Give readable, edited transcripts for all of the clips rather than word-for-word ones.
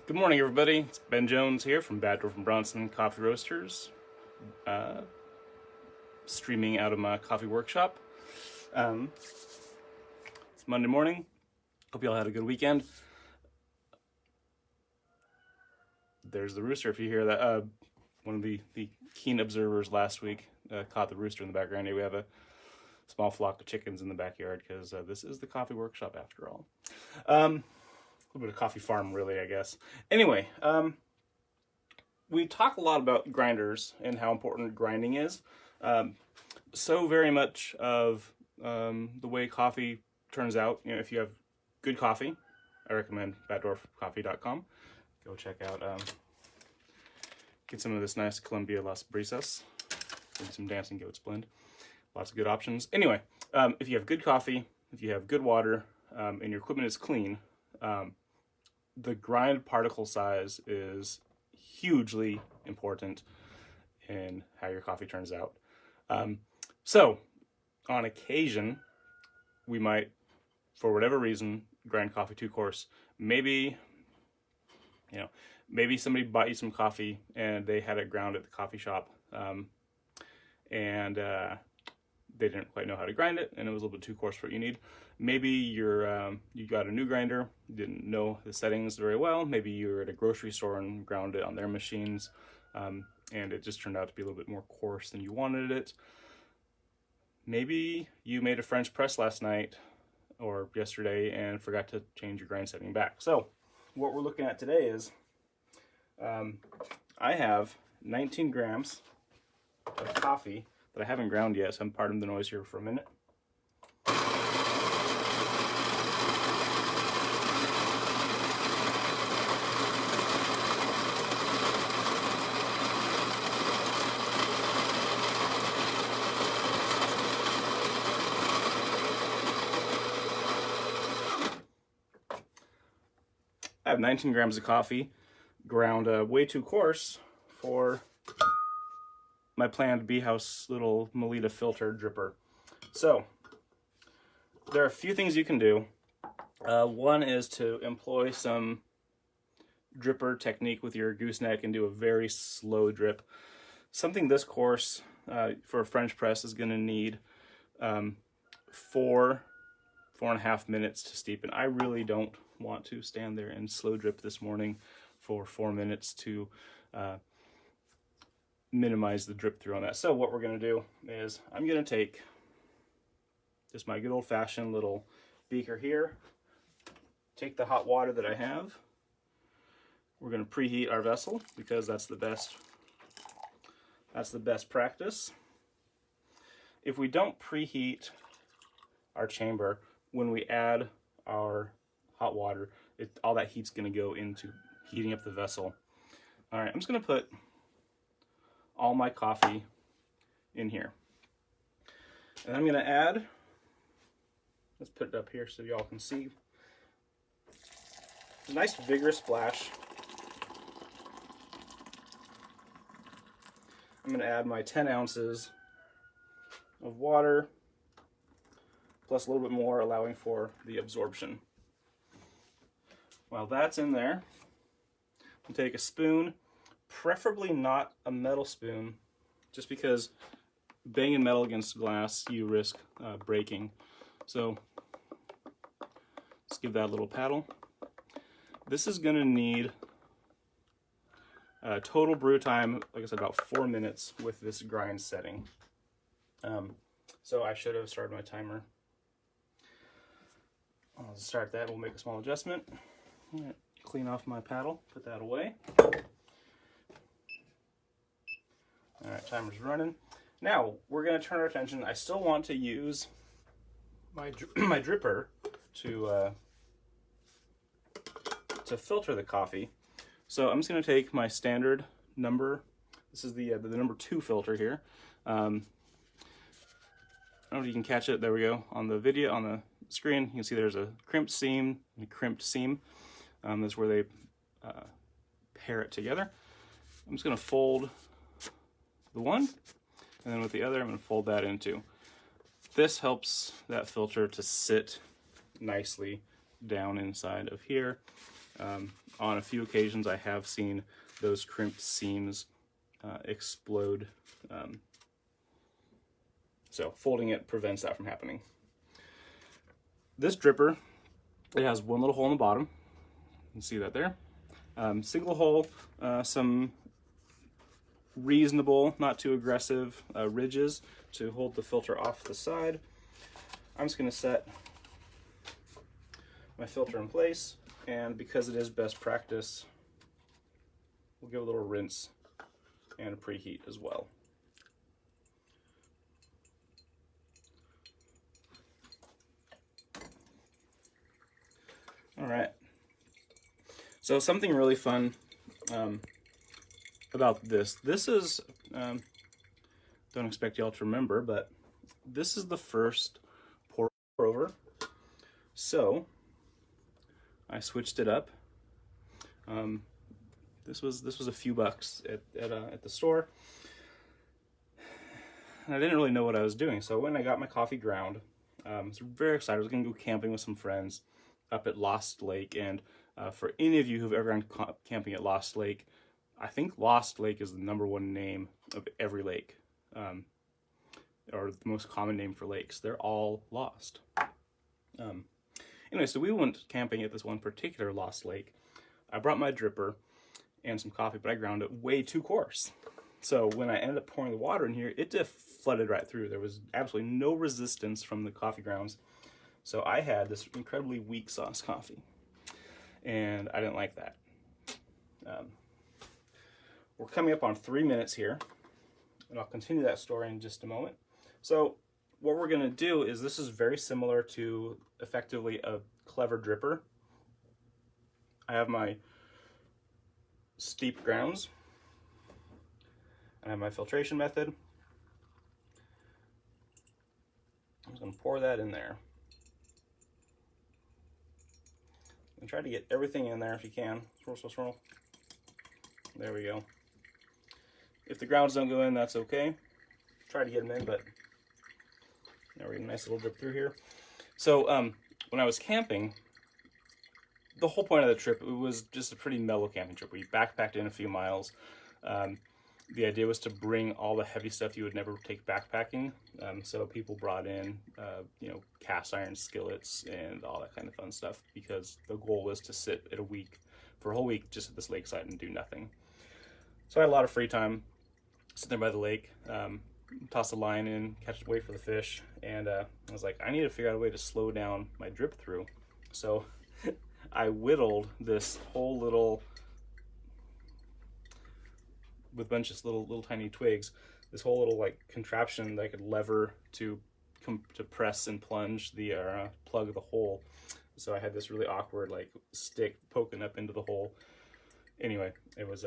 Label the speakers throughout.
Speaker 1: Good morning, everybody. It's Ben Jones here from Baddorf and Bronson Coffee Roasters, streaming out of my coffee workshop. It's Monday morning. Hope you all had a good weekend. There's the rooster. If you hear that, one of the keen observers last week caught the rooster in the background. Here we have a small flock of chickens in the backyard because this is the coffee workshop after all. A little bit of coffee farm, really, I guess. Anyway, we talk a lot about grinders and how important grinding is. So very much of the way coffee turns out, if you have good coffee, I recommend baddorfcoffee.com. Go check out, get some of this nice Colombia Las Brisas, maybe some Dancing Goats blend. Lots of good options. Anyway, if you have good coffee, if you have good water, and your equipment is clean, the grind particle size is hugely important in how your coffee turns out. So, on occasion, we might, for whatever reason, grind coffee too coarse. Maybe somebody bought you some coffee and they had it ground at the coffee shop, and they didn't quite know how to grind it, and it was a little bit too coarse for what you need. Maybe you got a new grinder, you didn't know the settings very well. Maybe you were at a grocery store and ground it on their machines, and it just turned out to be a little bit more coarse than you wanted it. Maybe you made a French press last night or yesterday and forgot to change your grind setting back. So what we're looking at today is I have 19 grams of coffee that I haven't ground yet, so I'm parting the noise here for a minute. I have 19 grams of coffee ground way too coarse for my planned bee house little Melita filter dripper. So there are a few things you can do. One is to employ some dripper technique with your gooseneck and do a very slow drip. Something this coarse for a French press is going to need 4.5 minutes to steep, and I really don't want to stand there and slow drip this morning for 4 minutes to minimize the drip through on that. So what we're going to do is I'm going to take just my good old-fashioned little beaker here, take the hot water that I have. We're going to preheat our vessel because that's the best practice. If we don't preheat our chamber when we add our hot water, all that heat's going to go into heating up the vessel. All right, I'm just going to put all my coffee in here. And I'm going to add, let's put it up here so y'all can see, a nice vigorous splash. I'm going to add my 10 ounces of water, plus a little bit more, allowing for the absorption. While that's in there, I'll take a spoon, preferably not a metal spoon, just because banging metal against glass, you risk breaking. So let's give that a little paddle. This is going to need total brew time, like I said, about 4 minutes with this grind setting. So I should have started my timer. I'll start that. We'll make a small adjustment. Right, clean off my paddle, put that away. All right, timer's running. Now we're going to turn our attention. I still want to use my dripper to filter the coffee. So I'm just going to take my standard number. This is the number 2 filter here. I don't know if you can catch it. There we go. On the video, on the screen, you can see there's a crimped seam and a crimped seam. That's where they pair it together. I'm just going to fold the one, and then with the other, I'm going to fold that into. This helps that filter to sit nicely down inside of here. On a few occasions, I have seen those crimped seams explode. So folding it prevents that from happening. This dripper, it has one little hole in the bottom. You can see that there. Single hole, some reasonable, not too aggressive ridges to hold the filter off the side. I'm just going to set my filter in place, and because it is best practice, we'll give a little rinse and a preheat as well. All right. So something really fun about this is, don't expect y'all to remember, but this is the first pour over. So I switched it up. This was a few bucks at the store, and I didn't really know what I was doing. So when I got my coffee ground, I was very excited. I was going to go camping with some friends up at Lost Lake, and for any of you who've ever gone camping at Lost Lake, I think Lost Lake is the #1 name of every lake, or the most common name for lakes. They're all lost. Anyway, so we went camping at this one particular Lost Lake. I brought my dripper and some coffee, but I ground it way too coarse. So when I ended up pouring the water in here, it just flooded right through. There was absolutely no resistance from the coffee grounds. So I had this incredibly weak sauce coffee, and I didn't like that. We're coming up on 3 minutes here, and I'll continue that story in just a moment. So what we're going to do is, this is very similar to effectively a clever dripper. I have my steep grounds, and I have my filtration method. I'm just going to pour that in there. And try to get everything in there if you can. Swirl, swirl, swirl. There we go. If the grounds don't go in, that's okay. Try to get them in, but now we're getting a nice little drip through here. So when I was camping, the whole point of the trip, it was just a pretty mellow camping trip. We backpacked in a few miles. The idea was to bring all the heavy stuff you would never take backpacking. So people brought in, cast iron skillets and all that kind of fun stuff, because the goal was to sit for a whole week just at this lakeside and do nothing. So I had a lot of free time, sitting there by the lake, toss a line in, wait for the fish, and I was like, I need to figure out a way to slow down my drip through. So I whittled this whole little, with a bunch of little tiny twigs, this whole little like contraption that I could lever to press and plunge plug the hole. So I had this really awkward like stick poking up into the hole. Anyway, it was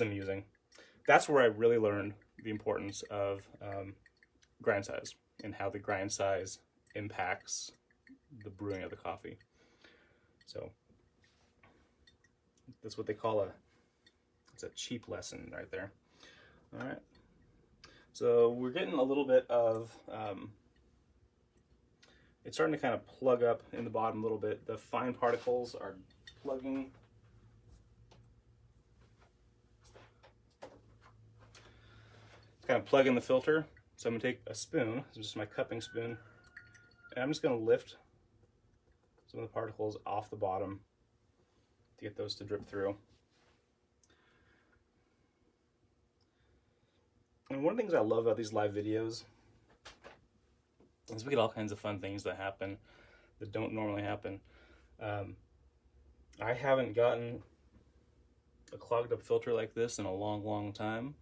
Speaker 1: amusing. That's where I really learned the importance of grind size and how the grind size impacts the brewing of the coffee. So that's what they call it's a cheap lesson right there. All right. So we're getting a little bit of, it's starting to kind of plug up in the bottom a little bit. The fine particles are plugging. It's kind of plugging the filter. So I'm gonna take a spoon, this is just my cupping spoon, and I'm just gonna lift some of the particles off the bottom to get those to drip through. And one of the things I love about these live videos is we get all kinds of fun things that happen that don't normally happen. I haven't gotten a clogged up filter like this in a long, long time.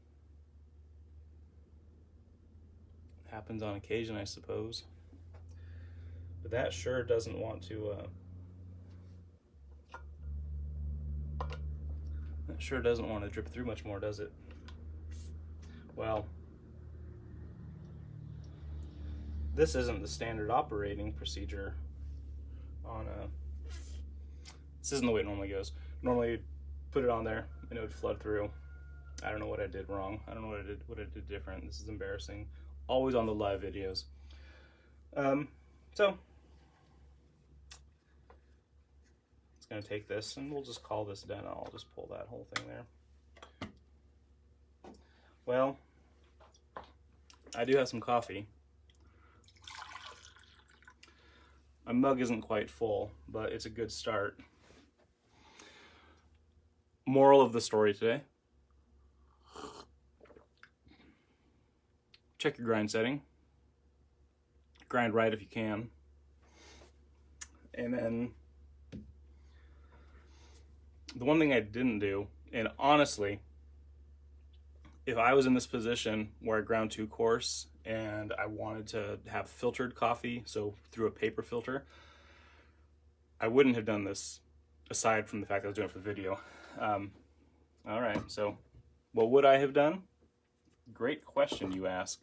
Speaker 1: It happens on occasion, I suppose. But that sure doesn't want to drip through much more, does it? Well, this isn't the standard operating procedure on this isn't the way it normally goes. Normally you'd put it on there and it would flood through. I don't know what I did wrong. I don't know what I did different. This is embarrassing. Always on the live videos. So let's going to take this and we'll just call this done. I'll just pull that whole thing there. Well, I do have some coffee. My mug isn't quite full, but it's a good start. Moral of the story today: check your grind setting. Grind right if you can. And then the one thing I didn't do, and honestly, if I was in this position where I ground too coarse and I wanted to have filtered coffee, so through a paper filter, I wouldn't have done this, aside from the fact that I was doing it for the video. All right, so what would I have done? Great question, you ask.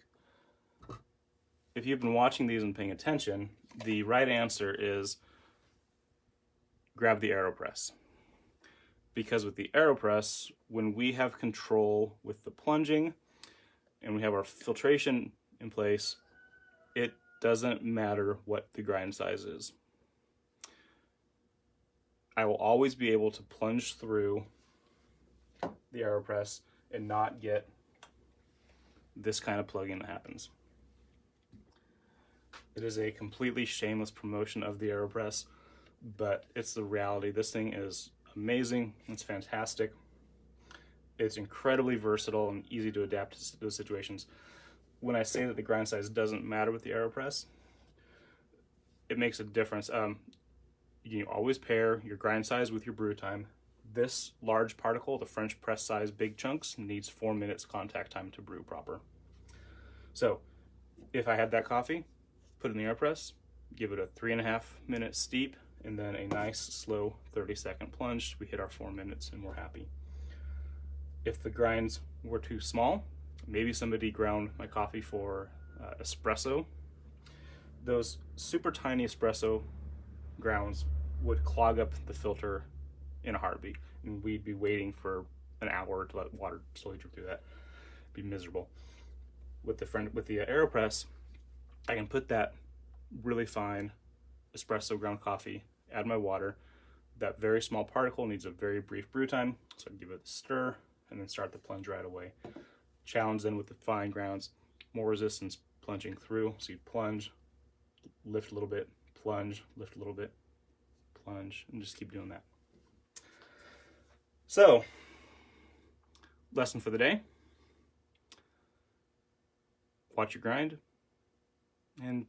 Speaker 1: If you've been watching these and paying attention, the right answer is grab the AeroPress. Because with the AeroPress, when we have control with the plunging and we have our filtration in place, it doesn't matter what the grind size is. I will always be able to plunge through the AeroPress and not get this kind of plug-in that happens. It is a completely shameless promotion of the AeroPress, but it's the reality. This thing is amazing. It's fantastic. It's incredibly versatile and easy to adapt to those situations. When I say that the grind size doesn't matter with the AeroPress, it makes a difference. You can always pair your grind size with your brew time. This large particle, the French press size big chunks, needs 4 minutes contact time to brew proper. So if I had that coffee, put it in the AeroPress, give it a 3.5 minute steep, and then a nice slow 30-second plunge. We hit our 4 minutes and we're happy. If the grinds were too small, maybe somebody ground my coffee for espresso. Those super tiny espresso grounds would clog up the filter in a heartbeat, and we'd be waiting for an hour to let water slowly drip through that. It'd be miserable. With the AeroPress, I can put that really fine espresso ground coffee, add my water. That very small particle needs a very brief brew time, so I give it a stir and then start the plunge right away. Challenge then with the fine grounds, more resistance plunging through. So you plunge, lift a little bit, plunge, lift a little bit, plunge, and just keep doing that. So, lesson for the day: watch your grind, and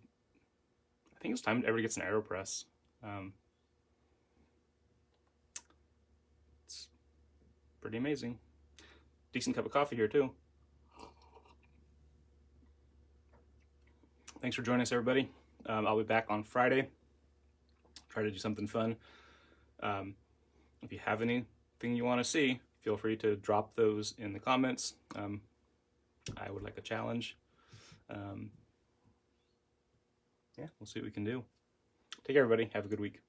Speaker 1: I think it's time everybody gets an AeroPress. It's pretty amazing. Decent cup of coffee here too. Thanks for joining us, everybody. I'll be back on Friday. Try to do something fun. If you have anything you want to see, feel free to drop those in the comments. I would like a challenge. Yeah, we'll see what we can do. Take care, everybody. Have a good week.